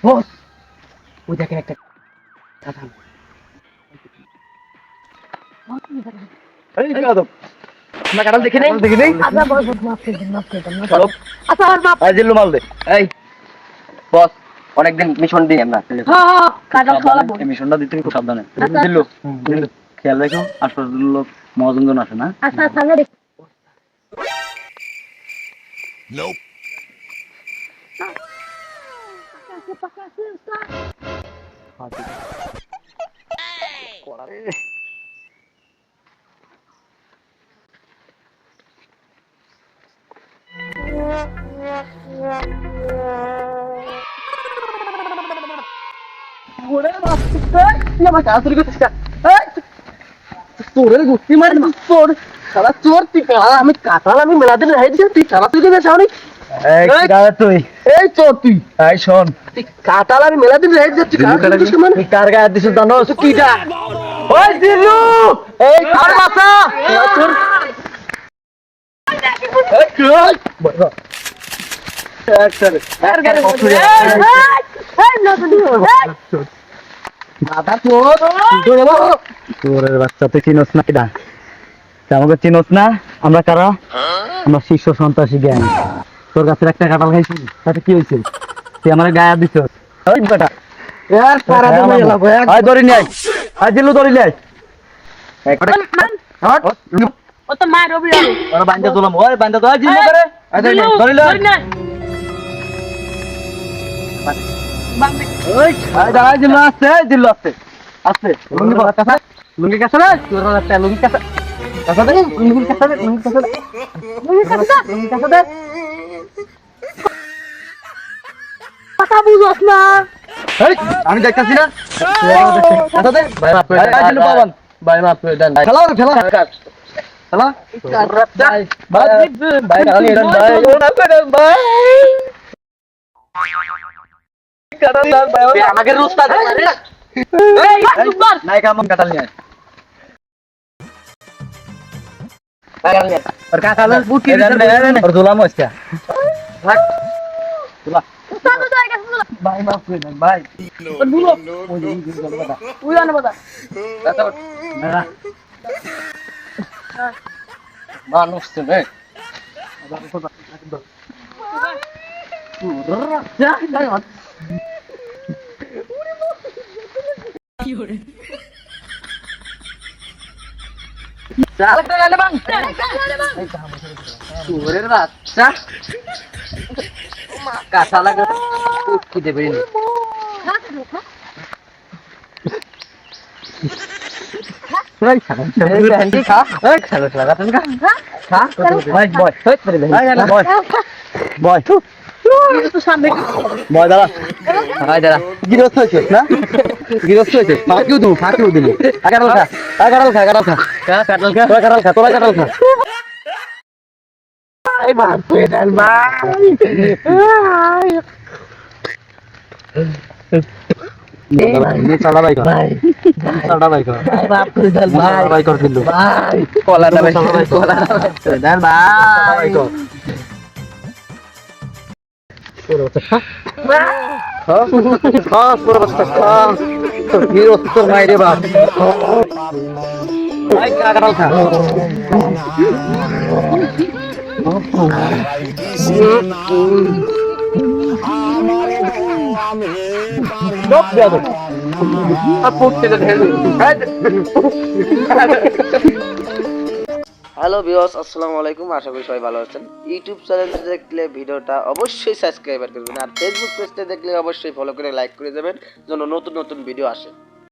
বস ওই দেখেন একটা কাঁঠাল। এই কাদব আমরা কাঁঠাল দেখি নাই? দেখি নেই। আচ্ছা বস বস, মাফ করে দেন, মাফ করে দেন, মাফ করে চলো। দেন। আচ্ছা আর মাফ। এই জিল্লু মাল দে। এই বস অনেকদিন মিশন দিই আমরা। হ্যাঁ হ্যাঁ, কাঁঠাল খাওয়াবো। এই মিশনটা দিতে খুব সাবধানে। আচ্ছা, জিল্লু জিল্লু খেয়াল রেখো আশপাশের লোক মহাজনজন আসে না। আচ্ছা সামনে দেখি। ওরে বাপ তুই আমার কাজ চুরি করছিস এই তোরের গুষ্টি মার তোর সারা চোর তুই কাঁঠাল আমি কাঁঠাল আমি মেলা দিন রেখে দিয়েছি তুই সারা চুরি করছিস আমি এই কিরা তুই এই চোর তুই এই শোন তুই কাঁঠাল আমি মেলা দিন রেখে দিয়েছি তুই কাঁঠাল চুরি করছিস মানে তুই কার গায়ে দিছিস জানোস তুই কিটা ওই জিল্লু এই কার বাসা তোর এই কই এর গাড়ি দাদা চোর চোর বাবা তোরের বাচ্চা তুই চিনোস না কিডা তুই আমাকে চিনোস না আমরা কারা আমরা শীর্ষ সন্ত্রাসী গ্যাং তোর কাছে একটা কাঁঠাল খাইছি তাতে কি হয়েছে তুই আমার গায়ে দিছ ওই বেটা यार सारा दिन में लगा यार আয় ধরি নে আয় জিল্লু ধরি নে हट ও তো মার রবি আর ওরা বান্দা তোলাম ওই বান্দা তো জিল্লু করে আয় ধরি নে ধরি নে বামে ওই আয় দাঁড়া জিল্লু আসছে আসছে লুঙ্গি পর কাছে লুঙ্গি কাছে রে তোর একটা লুঙ্গি কাছে কাছে দে লুঙ্গি কাছে দে লুঙ্গি কাছে দে লুঙ্গি কাছে দে কথা বুঝছ না। এই আমি দেখতাছি না কাছে দে ভাই মাপ করে আয় জিল্লু পাবন भाई माफ कर देना খেলা খেলা খেলা ভাই ভাই ভাই গালি এরন ভাই ওনা করে ভাই কাটাল ভাই আমাকে রুস্তা দে এই সুপার নাই কাম কাটাল নিয়ে और का काला बूट की और जुलाम इसका भाग উস্তাদ তো আগে শুনো भाई माफ कर देना भाई বুলো উই আনে বদা मानुष से रे चल ले बंग তোরে বাচ্চা কাঁচা লাগা উঠকি দেবে নি এই খানা এই ব্যান্ডি খা এই খানা লাগা তুমি খা ভাই বয় হই করে দে বয় বয় তো সামনে বয় দাঁড়া ভাই দাঁড়া গিরস্ত হয়েছে না গিরস্ত হয়েছে ফাঁকিও দিল কাটাল খা কাটাল খা কাটাল খা কাটল খা কাটাল খা তোরা কাটাল খা ভাই মার পেডাল ভাই চালা ভাই কর ভাই চালা ভাই কর ভাই বাপ পেডাল ভাই ভাই কর দিল ভাই কলাটা ভাই কলা পেডাল ভাই গিরস্ত মাইরে বাপ ভাই কাটাল খা Stop the other. Hello viewers, আসসালামু আলাইকুম। আশা করি সবাই ভালো আছেন। ইউটিউব চ্যানেলে দেখলে ভিডিওটা অবশ্যই সাবস্ক্রাইব করবেন, আর ফেসবুক পেজটা দেখলে অবশ্যই ফলো করে লাইক করে দেবেন, যেন নতুন নতুন ভিডিও আসে।